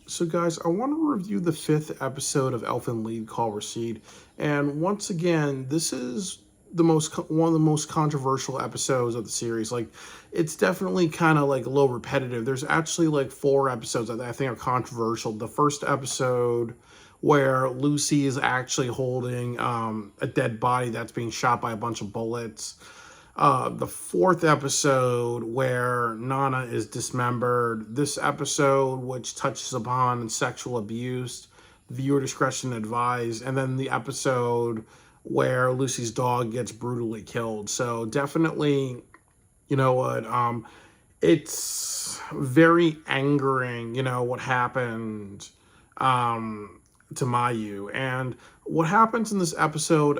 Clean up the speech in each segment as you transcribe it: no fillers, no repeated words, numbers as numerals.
So, guys, I want to review the fifth episode of Elfin Lead Call Receipt, and once again, this is one of the most controversial episodes of the series. Like, it's definitely kind of like a little repetitive. There's actually like four episodes that I think are controversial. The first episode where Lucy is actually holding a dead body that's being shot by a bunch of bullets. The fourth episode where Nana is dismembered. This episode, which touches upon sexual abuse, viewer discretion advised, and then the episode where Lucy's dog gets brutally killed. So definitely, you know what? It's very angering. What happened to Mayu, and what happens in this episode.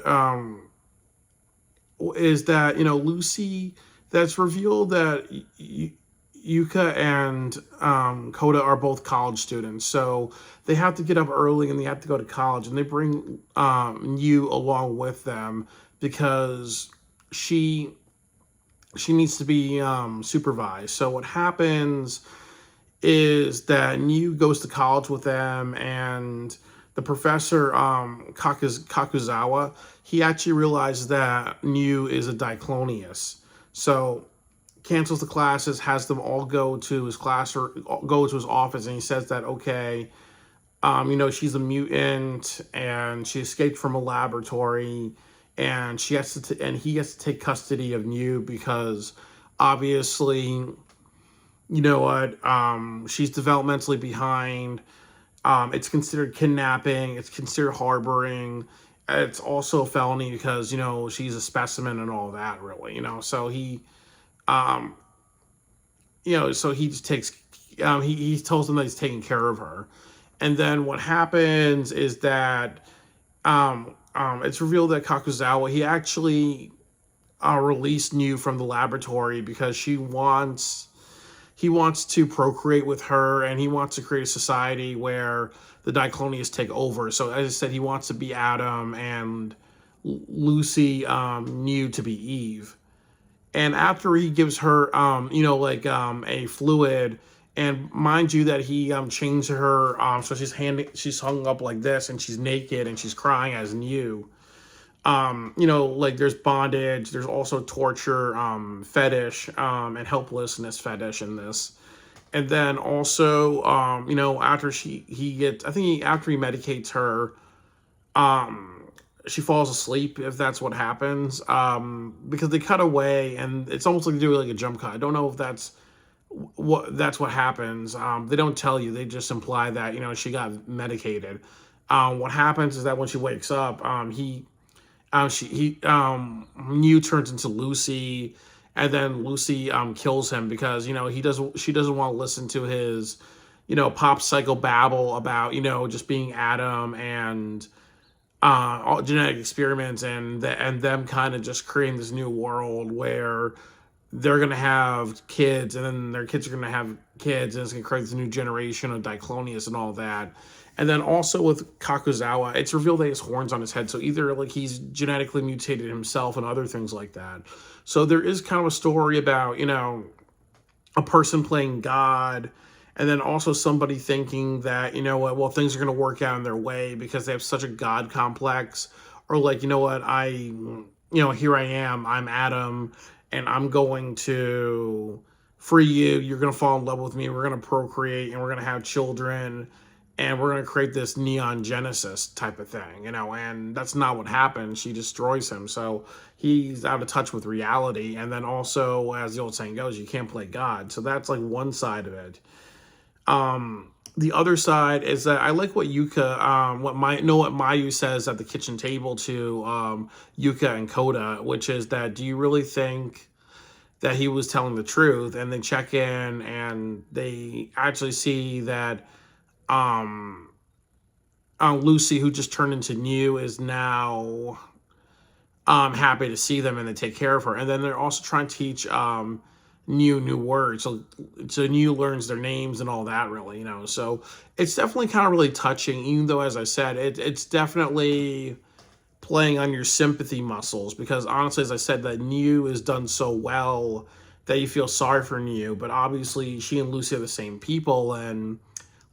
Is that Lucy, that's revealed that Yuka and Koda are both college students, so they have to get up early and they have to go to college, and they bring Yu along with them because she needs to be supervised. So what happens is that Yu goes to college with them, and the professor, Kakuzawa, he actually realizes that Yu is a Diclonius. So cancels the classes, has them all go to his class or go to his office, and he says that, okay, she's a mutant and she escaped from a laboratory, and she has to and he has to take custody of Yu because obviously, she's developmentally behind. It's considered kidnapping. It's considered harboring. It's also a felony because she's a specimen and all that. Really, So um, so he just takes. He tells them that he's taking care of her, and then what happens is that it's revealed that Kakuzawa, he actually released New from the laboratory because he wants to procreate with her, and he wants to create a society where the Diclonians take over. So as I said, he wants to be Adam, and Lucy knew to be Eve. And after he gives her a fluid, and mind you that he changed her, so she's hung up like this, and she's naked and she's crying as New. There's bondage, there's also torture, fetish, and helplessness fetish in this. And then also, after after he medicates her, she falls asleep, if that's what happens, because they cut away, and it's almost like they do like a jump cut. I don't know if that's what happens. They don't tell you, they just imply that, she got medicated. What happens is that when she wakes up, Mew turns into Lucy, and then Lucy kills him because she doesn't want to listen to his pop psycho babble about just being Adam and all genetic experiments, and them kind of just creating this new world where they're gonna have kids, and then their kids are gonna have kids, and it's gonna create this new generation of Diclonius and all that. And then also with Kakuzawa, it's revealed that he has horns on his head, so either like he's genetically mutated himself and other things like that. So there is kind of a story about a person playing God, and then also somebody thinking that well, things are gonna work out in their way because they have such a God complex, or like here I am, I'm Adam, and I'm going to free you. You're going to fall in love with me. We're going to procreate, and we're going to have children, and we're going to create this neon genesis type of thing, and that's not what happens. She destroys him. So he's out of touch with reality. And then also, as the old saying goes, you can't play God. So that's like one side of it. The other side is that I like what Yuka, what Mayu says at the kitchen table to Yuka and Koda, which is that, do you really think that he was telling the truth? And they check in, and they actually see that Lucy, who just turned into New, is now happy to see them, and they take care of her. And then they're also trying to teach new words, so New learns their names and all that, really, so it's definitely kind of really touching, even though, as I said, it's definitely playing on your sympathy muscles, because honestly, as I said, that New is done so well that you feel sorry for New, but obviously she and Lucy are the same people, and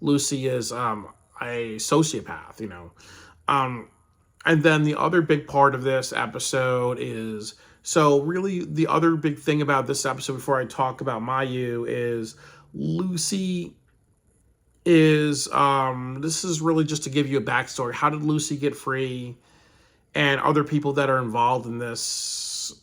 Lucy is a sociopath, Um, and then the other big part of this episode is, so really the other big thing about this episode before I talk about Mayu is Lucy is this is really just to give you a backstory. How did Lucy get free, and other people that are involved in this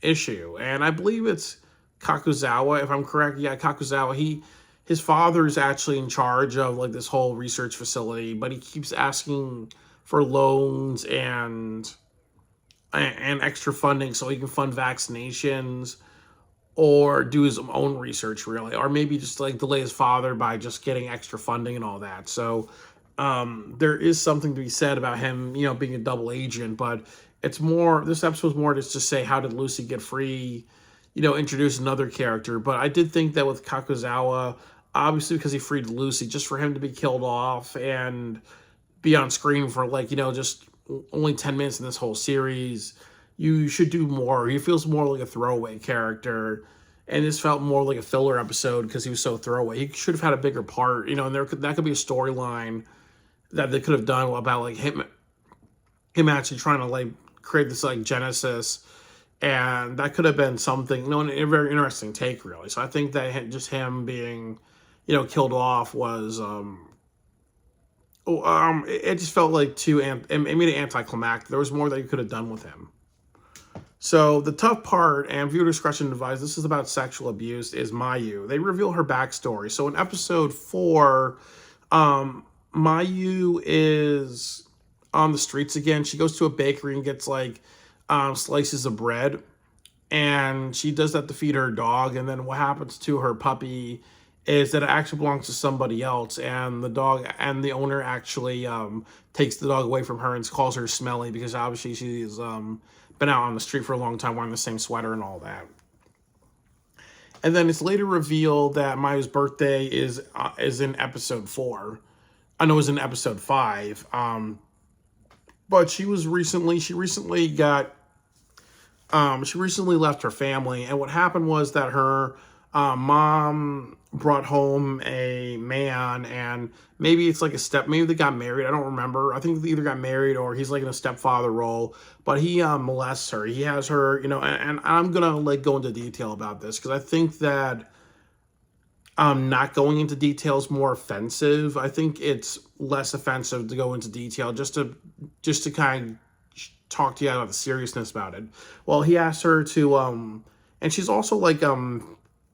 issue? And I believe it's Kakuzawa, if I'm correct. Yeah, Kakuzawa. His father is actually in charge of like this whole research facility, but he keeps asking for loans and extra funding so he can fund vaccinations or do his own research, really, or maybe just like delay his father by just getting extra funding and all that. So there is something to be said about him, being a double agent. But it's more, this episode's more just to say, how did Lucy get free, introduce another character. But I did think that with Kakuzawa, obviously because he freed Lucy, just for him to be killed off and be on screen for like, just only 10 minutes in this whole series, you should do more. He feels more like a throwaway character, and this felt more like a filler episode because he was so throwaway. He should have had a bigger part, and that could be a storyline that they could have done about like him actually trying to like create this like genesis, and that could have been something, a very interesting take, really. So I think that just him being, killed off was it just felt like it made it anticlimactic. There was more that you could have done with him. So the tough part, and viewer discretion advised, this is about sexual abuse, is Mayu. They reveal her backstory. So in episode 4, Mayu is on the streets again. She goes to a bakery and gets like slices of bread, and she does that to feed her dog. And then what happens to her puppy is that it actually belongs to somebody else, and the dog and the owner actually takes the dog away from her and calls her smelly because obviously she's been out on the street for a long time wearing the same sweater and all that. And then it's later revealed that Mayu's birthday is in episode 4. I know it was in episode 5. But she recently left her family, and what happened was that her mom brought home a man, and maybe it's like maybe they got married. I don't remember. I think they either got married or he's like in a stepfather role, but he molests her. He has her, and I'm gonna like go into detail about this because I think that not going into detail is more offensive. I think it's less offensive to go into detail just to kind of talk to you about the seriousness about it. Well, he asked her to and she's also like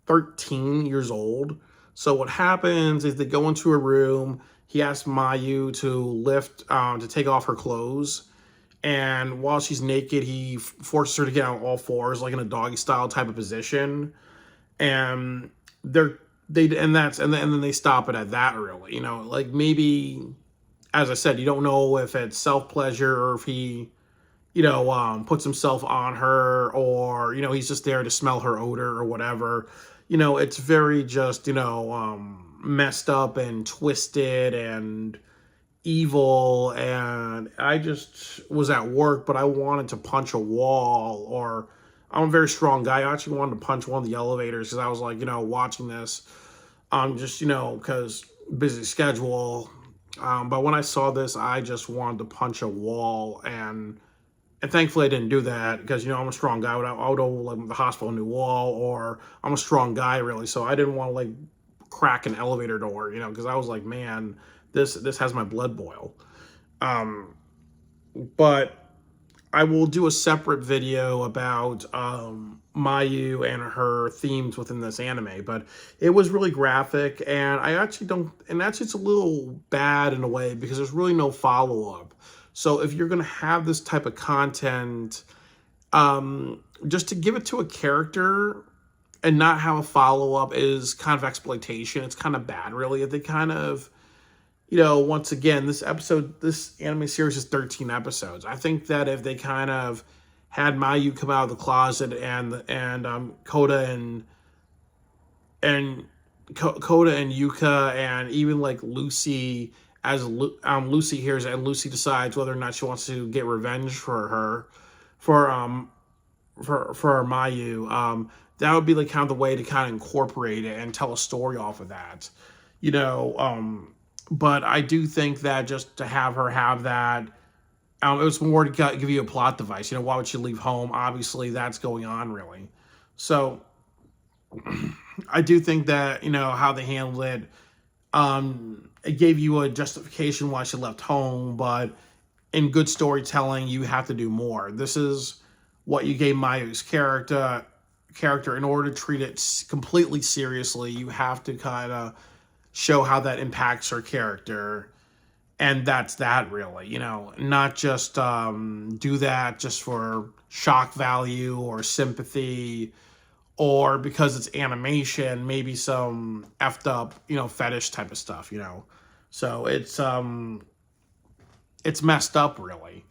13 years old. So what happens is they go into a room. He asks Mayu to take off her clothes, and while she's naked, he forces her to get on all fours, like in a doggy style type of position. And then they stop it at that, really. Like maybe, as I said, you don't know if it's self pleasure or if he puts himself on her, or he's just there to smell her odor or whatever. It's very just messed up and twisted and evil. And I just was at work, but I wanted to punch a wall. Or I'm a very strong guy. I actually wanted to punch one of the elevators because I was like, watching this, just because busy schedule. But when I saw this, I just wanted to punch a wall, and thankfully I didn't do that because I'm a strong guy. I would owe like the hospital a new wall, or I'm a strong guy, really. So I didn't want to like crack an elevator door, because I was like, man, this has my blood boil. But I will do a separate video about Mayu and her themes within this anime, but it was really graphic, and it's a little bad in a way because there's really no follow-up. So if you're going to have this type of content, just to give it to a character and not have a follow-up is kind of exploitation. It's kind of bad, really. They kind of, once again, this anime series is 13 episodes. I think that if they kind of had Mayu come out of the closet and Koda and Yuka and even like Lucy, as Lucy hears it and Lucy decides whether or not she wants to get revenge for Mayu, that would be like kind of the way to kind of incorporate it and tell a story off of that. But I do think that just to have her have that, it was more to give you a plot device. You know, why would she leave home? Obviously, that's going on really. So I do think that how they handled it. It gave you a justification why she left home, but in good storytelling, you have to do more. This is what you gave Mayu's character. In order to treat it completely seriously, you have to kind of show how that impacts her character, and that's that really. Not just do that just for shock value or sympathy, or because it's animation, maybe some effed up fetish type of stuff. So it's messed up really,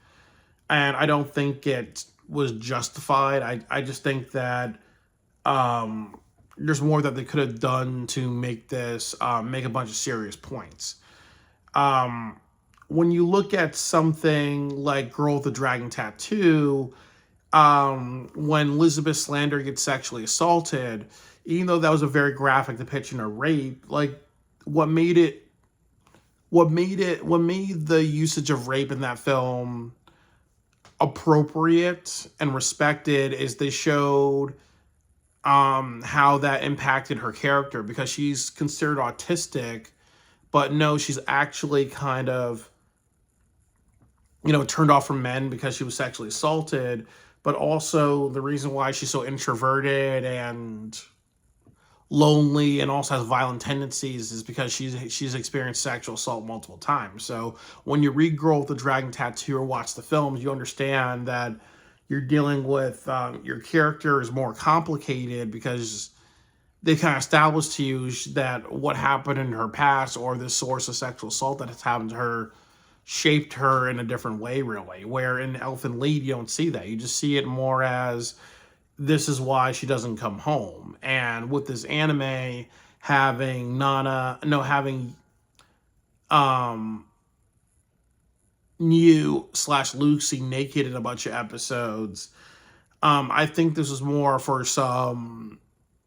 and I don't think it was justified. I just think that there's more that they could have done to make this make a bunch of serious points. When you look at something like Girl with the Dragon Tattoo, when Elizabeth Slander gets sexually assaulted, even though that was a very graphic depiction of rape, like what made the usage of rape in that film appropriate and respected is they showed how that impacted her character, because she's considered autistic, but no, she's actually kind of turned off from men because she was sexually assaulted. But also the reason why she's so introverted and lonely and also has violent tendencies is because she's experienced sexual assault multiple times. So when you read Girl with the Dragon Tattoo or watch the films, you understand that you're dealing with your character is more complicated, because they kind of establish to you that what happened in her past or the source of sexual assault that has happened to her shaped her in a different way, really. Where in Elfin Lied, you don't see that. You just see it more as this is why she doesn't come home. And with this anime having New/Lucy naked in a bunch of episodes, I think this was more for some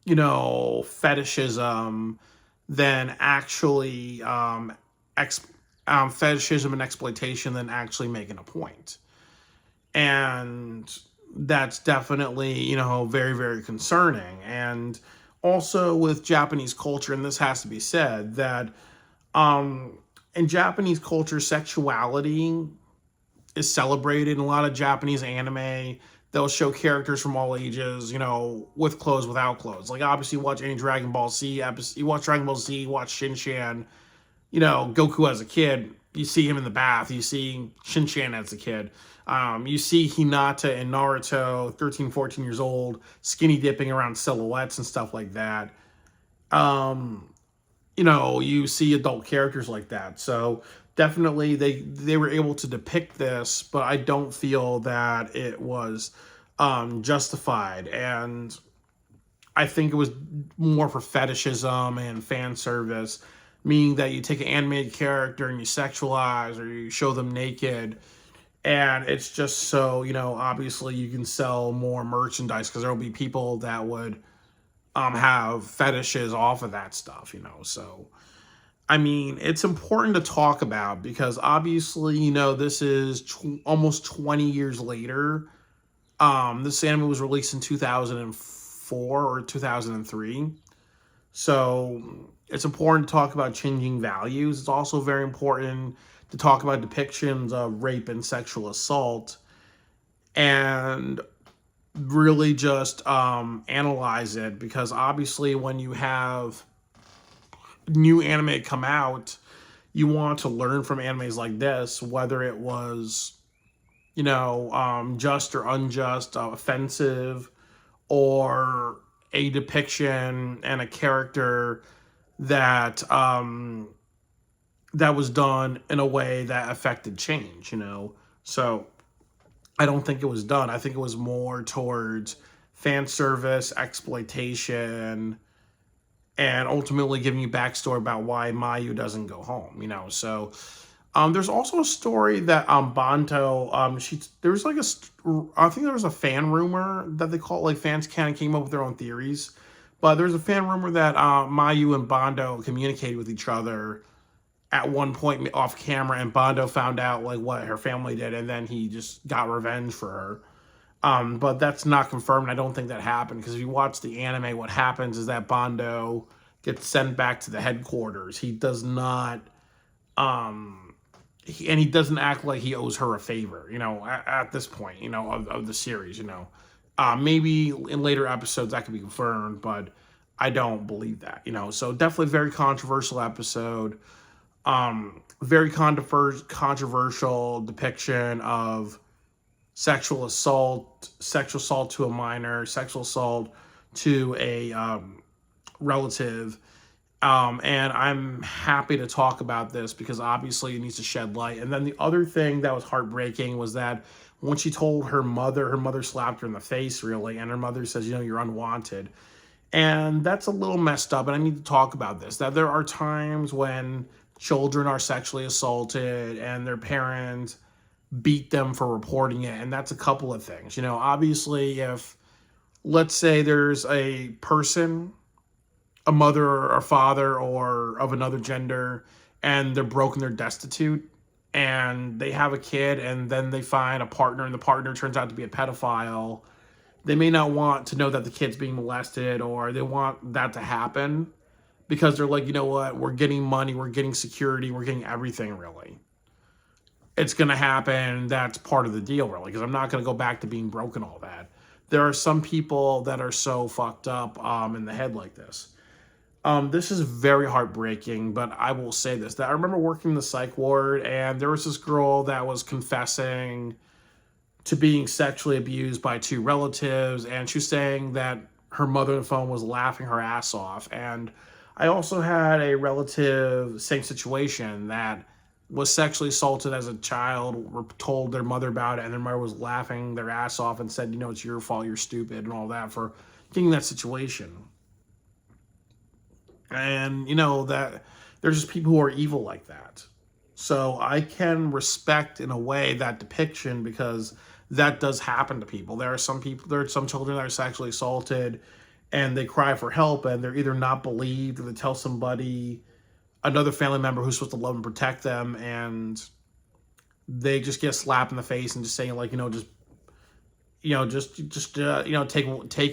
fetishism than actually fetishism and exploitation than actually making a point. And that's definitely very, very concerning. And also with Japanese culture, and this has to be said, that in Japanese culture, sexuality is celebrated. In a lot of Japanese anime, they'll show characters from all ages, with clothes, without clothes. Like, obviously, you watch any Dragon Ball Z episode, you watch Dragon Ball Z, you watch Shin-Chan, Goku as a kid, you see him in the bath, you see Shin-Chan as a kid. You see Hinata and Naruto, 13, 14 years old, skinny dipping around silhouettes and stuff like that. You see adult characters like that. So definitely they were able to depict this, but I don't feel that it was justified. And I think it was more for fetishism and fan service, meaning that you take an animated character and you sexualize or you show them naked, and it's just so obviously you can sell more merchandise, because there will be people that would have fetishes off of that stuff. So I mean, it's important to talk about, because obviously this is almost 20 years later. This anime was released in 2004 or 2003. So it's important to talk about changing values. It's also very important to talk about depictions of rape and sexual assault, and really just analyze it, because obviously when you have new anime come out, you want to learn from animes like this, whether it was just or unjust, offensive, or a depiction and a character that that was done in a way that affected change. So I don't think it was done. I think it was more towards fan service, exploitation, and ultimately giving you backstory about why Mayu doesn't go home. So there's also a story that Banto, there was like I think there was a fan rumor that they call it, like fans kind of came up with their own theories, but there's a fan rumor that Mayu and Banto communicated with each other at one point off camera, and Bondo found out like what her family did, and then he just got revenge for her. But that's not confirmed. I don't think that happened, because if you watch the anime, what happens is that Bondo gets sent back to the headquarters. He does not, and he doesn't act like he owes her a favor. At this point, of the series. Maybe in later episodes that could be confirmed, but I don't believe that. So definitely very controversial episode. Very controversial depiction of sexual assault to a minor, sexual assault to a relative. And I'm happy to talk about this because obviously it needs to shed light. And then the other thing that was heartbreaking was that when she told her mother slapped her in the face, really, and her mother says, you're unwanted. And that's a little messed up, and I need to talk about this, that there are times when children are sexually assaulted and their parents beat them for reporting it, and that's a couple of things. Obviously, if, let's say, there's a person, a mother or a father or of another gender, and they're broken, they're destitute, and they have a kid, and then they find a partner, and the partner turns out to be a pedophile, they may not want to know that the kid's being molested, or they want that to happen because they're like, you know what, we're getting money, we're getting security, we're getting everything, really. It's going to happen. That's part of the deal, really, because I'm not going to go back to being broken, all that. There are some people that are so fucked up in the head like this. This is very heartbreaking, but I will say this, that I remember working in the psych ward, and there was this girl that was confessing to being sexually abused by two relatives, and she was saying that her mother on the phone was laughing her ass off. And I also had a relative, same situation, that was sexually assaulted as a child, were told their mother about it, and their mother was laughing their ass off and said, it's your fault, you're stupid, and all that for getting that situation. And, that there's just people who are evil like that. So I can respect, in a way, that depiction, because that does happen to people. There are some children that are sexually assaulted, and they cry for help, and they're either not believed, or they tell somebody, another family member who's supposed to love and protect them, and they just get slapped in the face and just saying, like, take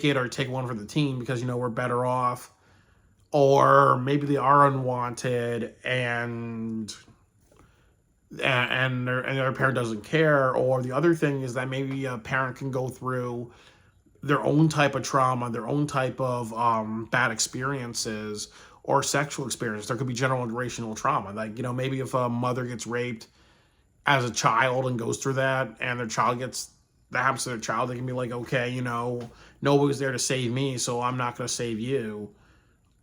it, or take one for the team, because we're better off. Or maybe they are unwanted, and their parent doesn't care. Or the other thing is that maybe a parent can go through their own type of trauma, their own type of bad experiences, or sexual experience. There could be generational trauma. Like, maybe if a mother gets raped as a child and goes through that, and that happens to their child, they can be like, okay, nobody's there to save me, so I'm not going to save you.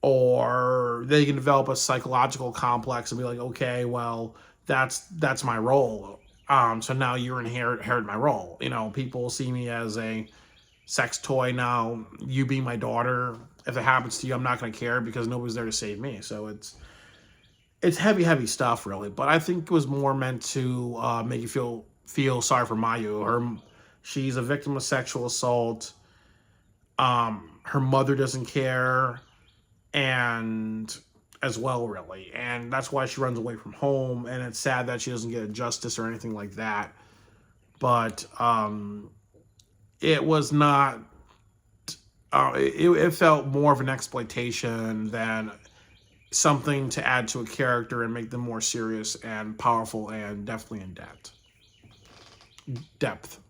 Or they can develop a psychological complex and be like, okay, well, that's my role. So now you're inherit my role. People see me as a sex toy now. You being my daughter, if it happens to you, I'm not going to care, because nobody's there to save me. So it's heavy stuff, really. But I think it was more meant to make you feel sorry for Mayu. She's a victim of sexual assault. Her mother doesn't care, and as well, really. And that's why she runs away from home, and it's sad that she doesn't get justice or anything like that. But it was not, it felt more of an exploitation than something to add to a character and make them more serious and powerful and definitely in depth.